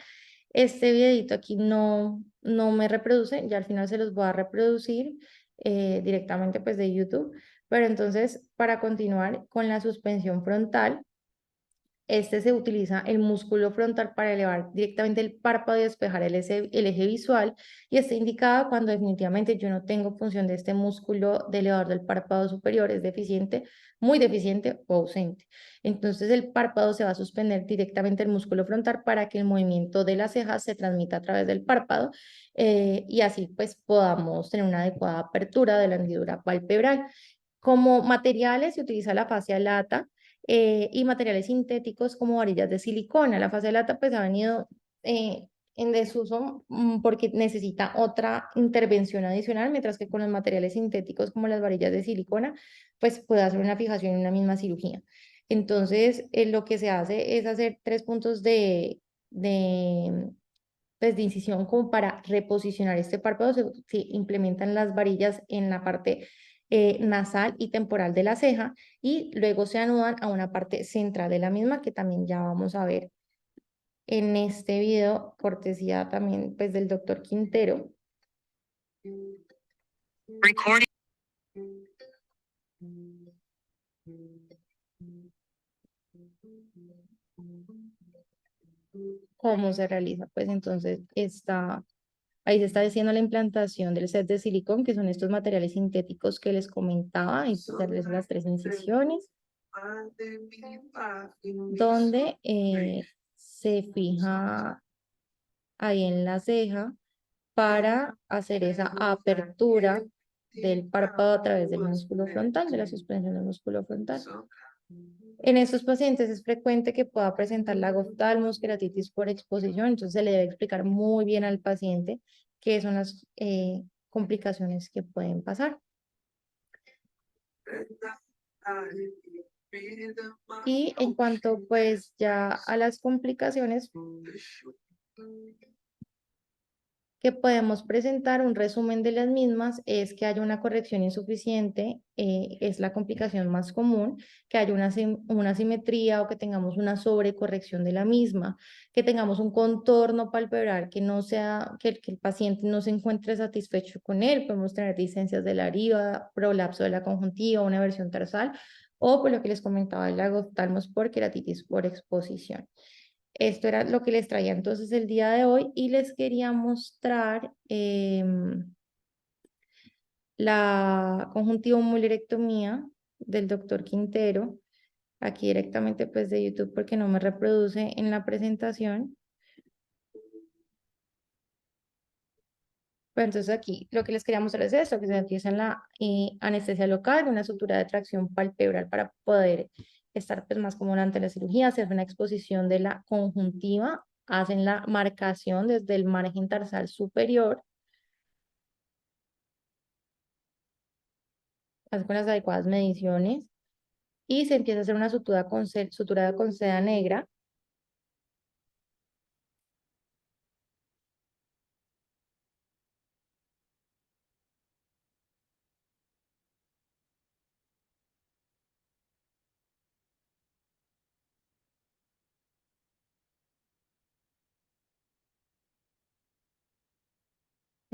Este videito aquí no me reproduce, ya al final se los voy a reproducir directamente pues de YouTube, pero entonces para continuar con la suspensión frontal, este se utiliza el músculo frontal para elevar directamente el párpado y despejar el eje visual y está indicado cuando definitivamente yo no tengo función de este músculo de elevador del párpado superior, es deficiente, muy deficiente o ausente. Entonces el párpado se va a suspender directamente el músculo frontal para que el movimiento de las cejas se transmita a través del párpado y así pues podamos tener una adecuada apertura de la hendidura palpebral. Como materiales se utiliza la fascia lata y materiales sintéticos como varillas de silicona. La fascia lata pues ha venido en desuso porque necesita otra intervención adicional, mientras que con los materiales sintéticos como las varillas de silicona pues puede hacer una fijación en una misma cirugía. Entonces lo que se hace es hacer 3 puntos de, pues, de incisión como para reposicionar este párpado. Se implementan las varillas en la parte nasal y temporal de la ceja y luego se anudan a una parte central de la misma que también ya vamos a ver en este video, cortesía también pues del doctor Quintero. Recording. ¿Cómo se realiza? Pues entonces ahí se está haciendo la implantación del set de silicón, que son estos materiales sintéticos que les comentaba, y se realizan las 3 incisiones, donde se fija ahí en la ceja para hacer esa apertura del párpado a través del músculo frontal, de la suspensión del músculo frontal. En estos pacientes es frecuente que pueda presentar la oftalmos, queratitis por exposición, entonces se le debe explicar muy bien al paciente qué son las complicaciones que pueden pasar. Y en cuanto pues ya a las complicaciones, que podemos presentar un resumen de las mismas es que haya una corrección insuficiente, es la complicación más común, que haya una simetría o que tengamos una sobrecorrección de la misma, que tengamos un contorno palpebral que no sea, que el paciente no se encuentre satisfecho con él, podemos tener distensias de la arívada, prolapso de la conjuntiva, una versión tarsal, o por lo que les comentaba, el lagoftalmos por queratitis por exposición. Esto era lo que les traía entonces el día de hoy y les quería mostrar la conjuntivomulerectomía del doctor Quintero, aquí directamente pues de YouTube porque no me reproduce en la presentación. Pero entonces aquí lo que les quería mostrar es esto, que se empieza en la anestesia local, una sutura de tracción palpebral para poder estar pues, más cómodo ante la cirugía, hacer una exposición de la conjuntiva, hacen la marcación desde el margen tarsal superior, hacen con las adecuadas mediciones y se empieza a hacer una sutura con seda negra.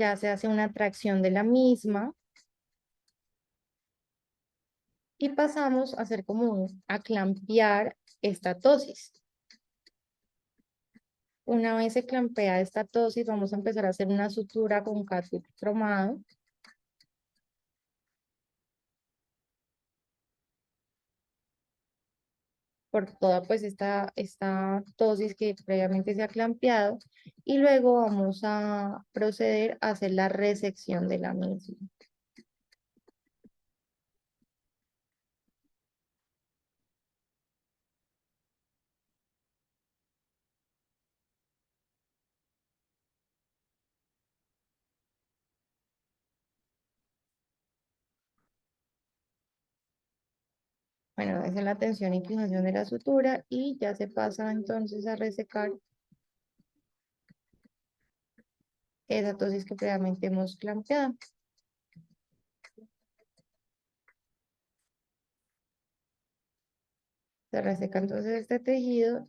Ya se hace una tracción de la misma y pasamos a hacer como a clampear esta tosis. Una vez se clampea esta tosis, vamos a empezar a hacer una sutura con cátib cromado. Por toda pues esta tosis que previamente se ha clampeado y luego vamos a proceder a hacer la resección de la misma. Bueno, esa es la tensión e inclinación de la sutura y ya se pasa entonces a resecar esa tosis que previamente hemos clampeado. Se reseca entonces este tejido.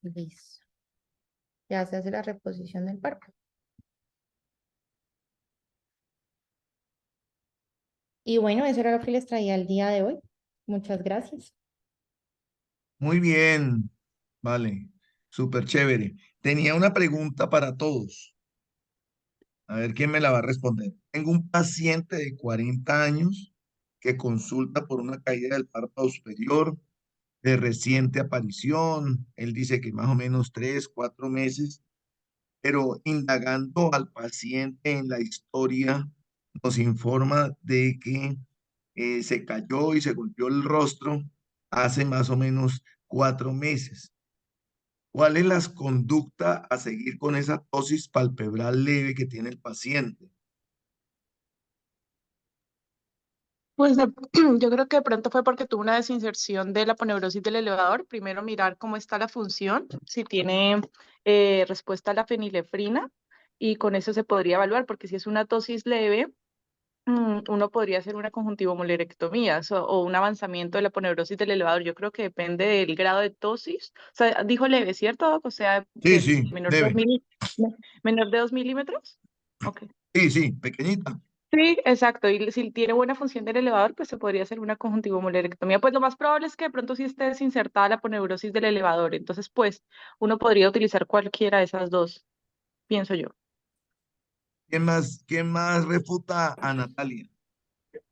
Listo. Ya se hace la reposición del párpado. Y bueno, eso era lo que les traía el día de hoy. Muchas gracias. Muy bien, vale, súper chévere. Tenía una pregunta para todos. A ver quién me la va a responder. Tengo un paciente de 40 años que consulta por una caída del párpado superior de reciente aparición. Él dice que más o menos 3, 4 meses, pero indagando al paciente en la historia, nos informa de que se cayó y se golpeó el rostro hace más o menos 4 meses. ¿Cuál es la conducta a seguir con esa tosis palpebral leve que tiene el paciente? Pues yo creo que de pronto fue porque tuvo una desinserción de la aponeurosis del elevador. Primero mirar cómo está la función, si tiene respuesta a la fenilefrina, y con eso se podría evaluar, porque si es una tosis leve, uno podría hacer una conjuntivomolerectomía o un avanzamiento de la aponeurosis del elevador. Yo creo que depende del grado de tosis. O sea, dijo leve, ¿cierto? O sea, Sí, que sí, menor de 2 leve. menor de 2 milímetros. Ok. Sí, sí, pequeñita. Sí, exacto. Y si tiene buena función del elevador, pues se podría hacer una conjuntivomolerectomía. Pues lo más probable es que de pronto sí esté desinsertada la aponeurosis del elevador. Entonces, pues uno podría utilizar cualquiera de esas dos, pienso yo. Quién más refuta a Natalia?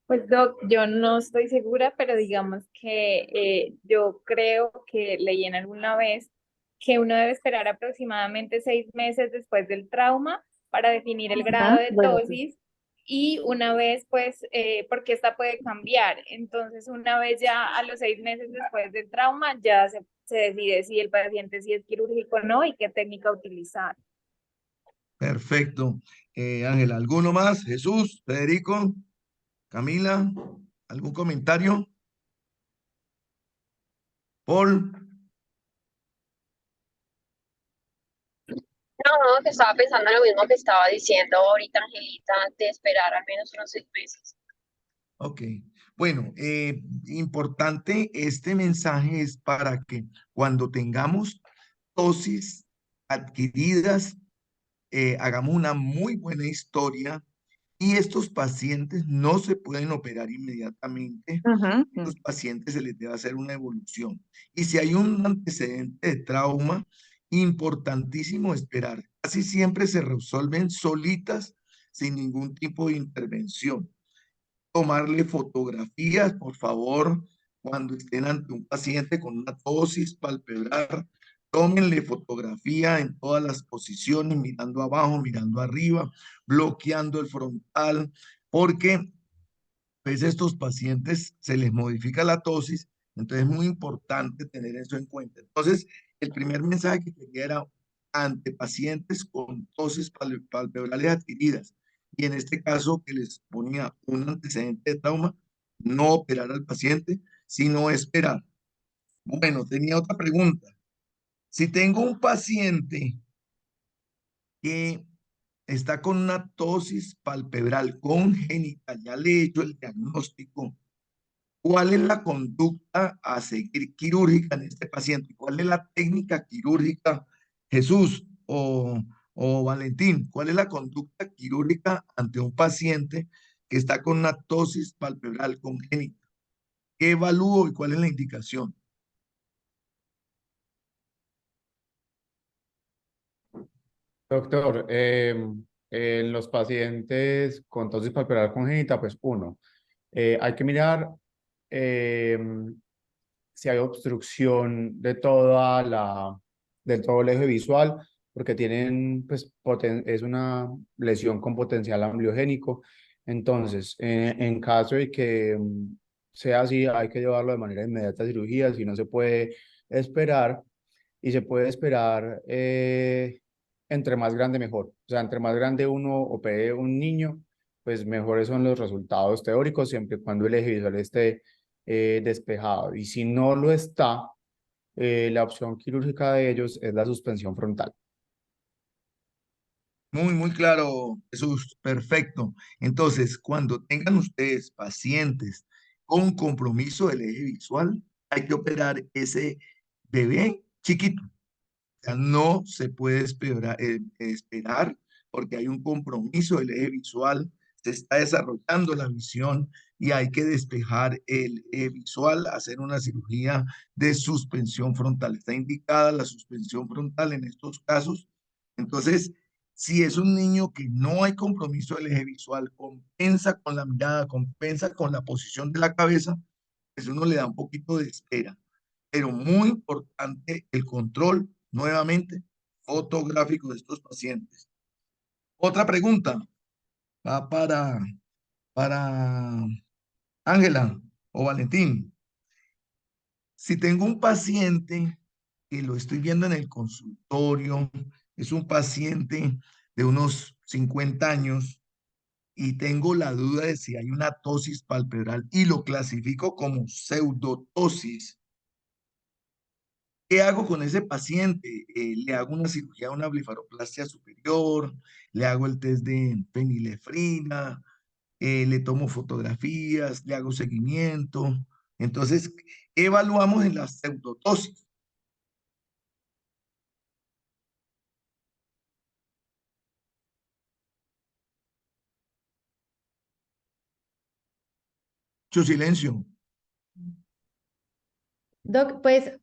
Pues Doc, yo no estoy segura, pero digamos que yo creo que leí en alguna vez que uno debe esperar aproximadamente 6 meses después del trauma para definir el grado Ajá, de bueno, sí. tosis y una vez, pues, porque esta puede cambiar. Entonces, una vez ya a los 6 meses después del trauma, ya se decide si el paciente sí es quirúrgico o no y qué técnica utilizar. Perfecto. Ángela, ¿alguno más? Jesús, Federico, Camila, ¿algún comentario? Paul, No, que estaba pensando en lo mismo que estaba diciendo ahorita Angelita, de esperar al menos unos 6 meses. ok. Bueno, importante, este mensaje es para que cuando tengamos dosis adquiridas, hagamos una muy buena historia y estos pacientes no se pueden operar inmediatamente. Ujú, Estos pacientes se les debe hacer una evolución. Y si hay un antecedente de trauma, importantísimo esperar. Casi siempre se resuelven solitas sin ningún tipo de intervención. Tomarle fotografías, por favor, cuando estén ante un paciente con una tosis palpebral. Tómenle fotografía en todas las posiciones, mirando abajo, mirando arriba, bloqueando el frontal, porque pues estos pacientes se les modifica la tosis, entonces es muy importante tener eso en cuenta. Entonces, el primer mensaje que quería era ante pacientes con tosis palpebrales adquiridas, y en este caso que les ponía un antecedente de trauma, no operar al paciente, sino esperar. Bueno, tenía otra pregunta. Si tengo un paciente que está con una tosis palpebral congénita, ya le he hecho el diagnóstico, ¿cuál es la conducta a seguir quirúrgica en este paciente? ¿Cuál es la técnica quirúrgica, Jesús o Valentín? ¿Cuál es la conducta quirúrgica ante un paciente que está con una tosis palpebral congénita. ¿Qué evalúo y cuál es la indicación? Doctor, en los pacientes con tosis palpebral congénita, pues uno, hay que mirar si hay obstrucción de del todo el eje visual, porque tienen, pues, es una lesión con potencial ambliogénico. Entonces, en caso de que sea así, hay que llevarlo de manera inmediata a cirugía, si no se puede esperar, y se puede esperar entre más grande mejor. O sea, entre más grande uno opere un niño, pues mejores son los resultados teóricos, siempre y cuando el eje visual esté despejado. Y si no lo está, la opción quirúrgica de ellos es la suspensión frontal. Muy claro, Jesús, perfecto. Entonces, cuando tengan ustedes pacientes con compromiso del eje visual, hay que operar ese bebé chiquito. O sea, no se puede esperar porque hay un compromiso del eje visual, se está desarrollando la visión y hay que despejar el eje visual, hacer una cirugía de suspensión frontal. Está indicada la suspensión frontal en estos casos. Entonces, si es un niño que no hay compromiso del eje visual, compensa con la mirada, compensa con la posición de la cabeza, pues uno le da un poquito de espera. Pero muy importante el control, nuevamente, fotográfico de estos pacientes. Otra pregunta va para Ángela o Valentín. Si tengo un paciente que lo estoy viendo en el consultorio, es un paciente de unos 50 años y tengo la duda de si hay una tosis palpebral y lo clasifico como pseudotosis, ¿qué hago con ese paciente? Le hago una cirugía, una blefaroplastia superior, le hago el test de fenilefrina, le tomo fotografías, le hago seguimiento. Entonces, evaluamos en la pseudotosis. Su silencio. Doc, pues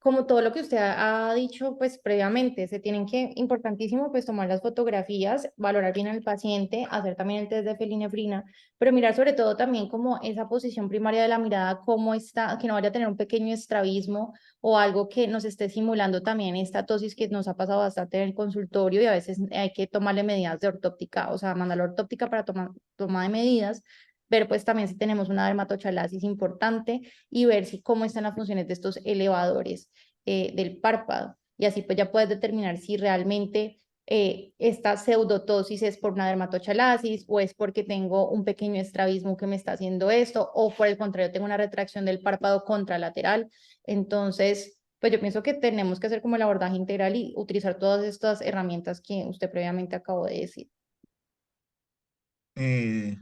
como todo lo que usted ha dicho pues previamente, se tienen que, importantísimo, pues tomar las fotografías, valorar bien al paciente, hacer también el test de felinefrina, pero mirar sobre todo también como esa posición primaria de la mirada, cómo está, que no vaya a tener un pequeño estrabismo o algo que nos esté simulando también esta tosis que nos ha pasado bastante en el consultorio y a veces hay que tomarle medidas de ortóptica, o sea, mandar la ortóptica para toma de medidas, ver pues también si tenemos una dermatochalasis importante y ver si cómo están las funciones de estos elevadores del párpado. Y así pues ya puedes determinar si realmente esta pseudotosis es por una dermatochalasis o es porque tengo un pequeño estrabismo que me está haciendo esto o por el contrario tengo una retracción del párpado contralateral. Entonces, pues yo pienso que tenemos que hacer como el abordaje integral y utilizar todas estas herramientas que usted previamente acabó de decir.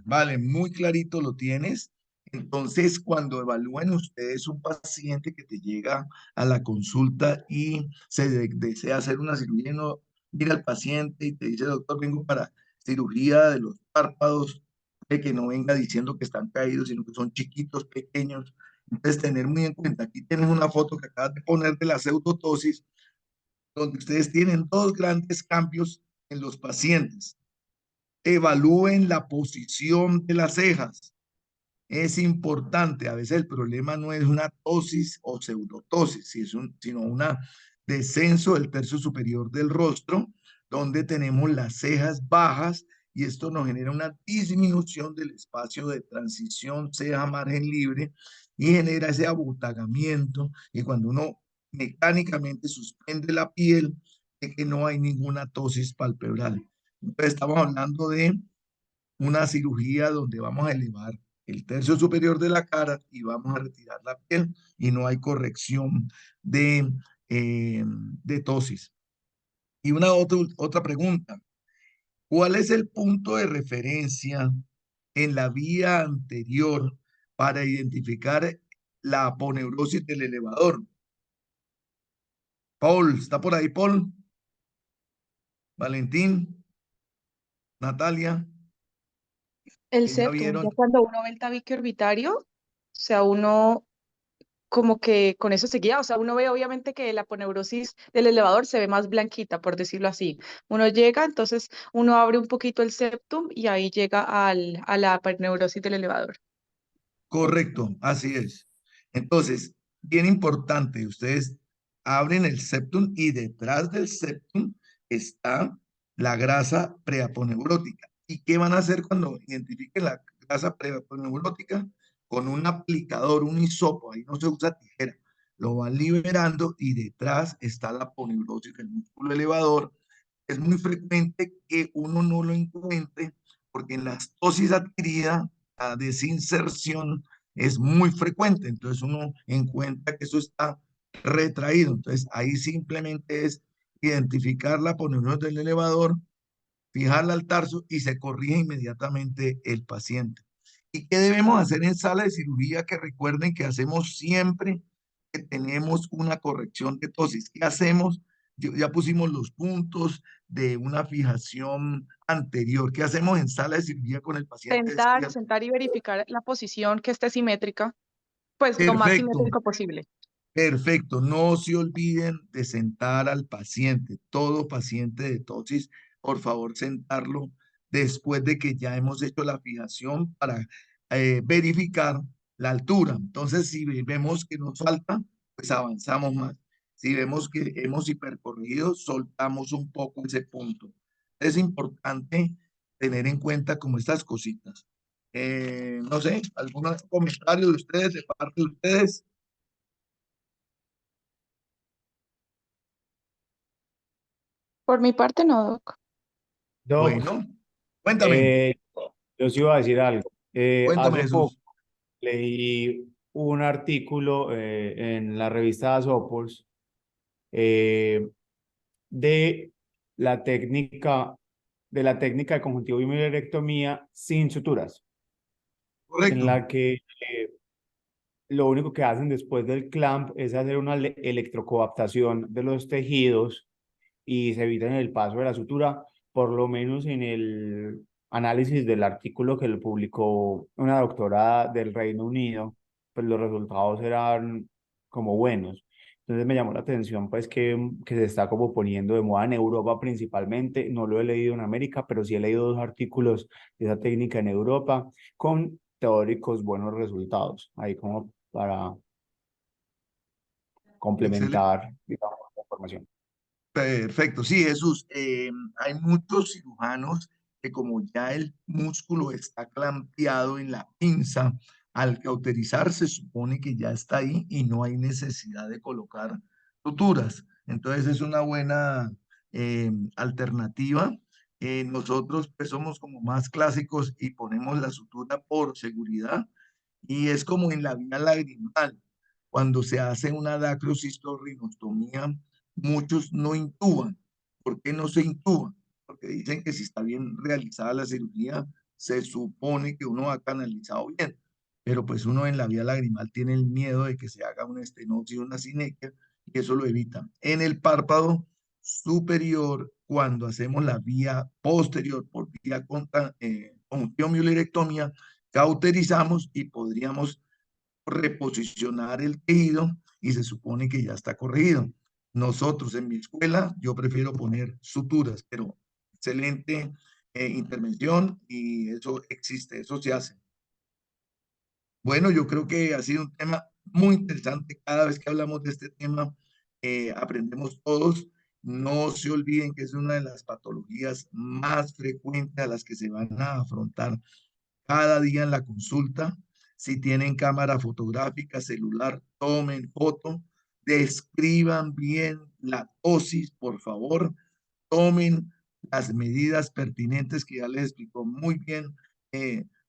Vale, muy clarito lo tienes. Entonces, cuando evalúen ustedes un paciente que te llega a la consulta y desea hacer una cirugía, no mira al paciente y te dice, doctor, vengo para cirugía de los párpados, de que no venga diciendo que están caídos, sino que son chiquitos, pequeños. Entonces, tener muy en cuenta, aquí tienes una foto que acabas de poner de la pseudotosis, donde ustedes tienen dos grandes cambios en los pacientes. Evalúen la posición de las cejas. Es importante, a veces el problema no es una tosis o pseudotosis, sino un descenso del tercio superior del rostro, donde tenemos las cejas bajas y esto nos genera una disminución del espacio de transición ceja-margen libre y genera ese abotagamiento y cuando uno mecánicamente suspende la piel, es que no hay ninguna tosis palpebral. Entonces estamos hablando de una cirugía donde vamos a elevar el tercio superior de la cara y vamos a retirar la piel y no hay corrección de tosis. Y una otra pregunta, ¿cuál es el punto de referencia en la vía anterior para identificar la aponeurosis del elevador? Paul, ¿está por ahí Paul? Valentín, Natalia. El que ya septum, ya vieron. cuando uno ve el tabique orbitario, o sea, uno como que con eso se guía, o sea, uno ve obviamente que la aponeurosis del elevador se ve más blanquita, por decirlo así. Uno llega, entonces uno abre un poquito el septum y ahí llega a la aponeurosis del elevador. Correcto, así es. Entonces, bien importante, ustedes abren el septum y detrás del septum está la grasa preaponeurótica. ¿Y qué van a hacer cuando identifiquen la grasa preaponeurótica? Con un aplicador, un hisopo, ahí no se usa tijera, lo van liberando y detrás está la aponeurosis del músculo elevador. Es muy frecuente que uno no lo encuentre porque en la tosis adquirida, la desinserción es muy frecuente, entonces uno encuentra que eso está retraído, entonces ahí simplemente es identificar la posición del elevador, fijarla al tarso y se corrige inmediatamente el paciente. ¿Y qué debemos hacer en sala de cirugía? Que recuerden que hacemos siempre que tenemos una corrección de tosis. ¿Qué hacemos? Ya pusimos los puntos de una fijación anterior. ¿Qué hacemos en sala de cirugía con el paciente despierto? Sentar y verificar la posición que esté simétrica, pues lo más Perfecto. simétrico posible. Perfecto, no se olviden de sentar al paciente. Todo paciente de tosis, por favor, sentarlo después de que ya hemos hecho la fijación para verificar la altura. Entonces, si vemos que nos falta, pues avanzamos más. Si vemos que hemos hipercorrido, soltamos un poco ese punto. Es importante tener en cuenta como estas cositas. No sé, ¿algún comentario de ustedes, de parte de ustedes? Por mi parte, no, Doc. Doc, Bueno, cuéntame, eh, yo os iba a decir algo. cuéntame, Hace poco Jesús. leí un artículo en la revista Asopos eh, de la técnica de conjuntivo bimerectomía sin suturas, en Correcto. la que lo único que hacen después del clamp es hacer una electrocoaptación de los tejidos y se evitan el paso de la sutura, por lo menos en el análisis del artículo que lo publicó una doctora del Reino Unido, pues los resultados eran como buenos. Entonces me llamó la atención pues que se está como poniendo de moda en Europa principalmente. No lo he leído en América, pero sí he leído dos artículos de esa técnica en Europa con teóricos buenos resultados, ahí como para Excelente. complementar, digamos, la información. Perfecto. Sí, Jesús. Hay muchos cirujanos que como ya el músculo está clampeado en la pinza, al cauterizar se supone que ya está ahí y no hay necesidad de colocar suturas. Entonces es una buena alternativa. Nosotros pues somos como más clásicos y ponemos la sutura por seguridad y es como en la vía lagrimal. Cuando se hace una dacrocistosrinostomía, muchos no intuban. ¿Por qué no se intuban? Porque dicen que si está bien realizada la cirugía, se supone que uno ha canalizado bien. Pero pues uno en la vía lagrimal tiene el miedo de que se haga una estenosis o una sinequia y eso lo evita. En el párpado superior, cuando hacemos la vía posterior por vía conjunción miolirectomía, cauterizamos y podríamos reposicionar el tejido y se supone que ya está corregido. Nosotros en mi escuela, yo prefiero poner suturas, pero excelente intervención y eso existe, eso se hace. Bueno, yo creo que ha sido un tema muy interesante. Cada vez que hablamos de este tema, aprendemos todos. No se olviden que es una de las patologías más frecuentes a las que se van a afrontar cada día en la consulta. Si tienen cámara fotográfica, celular, tomen foto, describan bien la dosis, por favor, tomen las medidas pertinentes que ya les explicó muy bien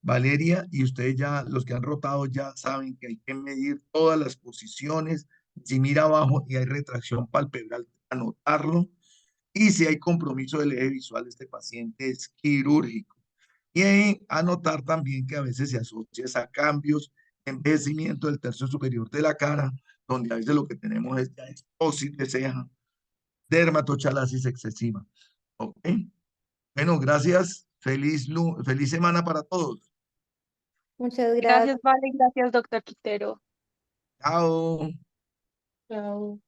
Valeria, y ustedes ya, los que han rotado, ya saben que hay que medir todas las posiciones. Si mira abajo y hay retracción palpebral, anotarlo. Y si hay compromiso del eje visual, este paciente es quirúrgico. Y anotar también que a veces se asocia a cambios, envejecimiento del tercio superior de la cara, donde a veces lo que tenemos es ya esposis de ceja, dermatochalasis excesiva. ¿Ok? Bueno, gracias. Feliz semana para todos. Muchas gracias. Gracias, Vale, gracias, doctor Quintero. Chao. Chao.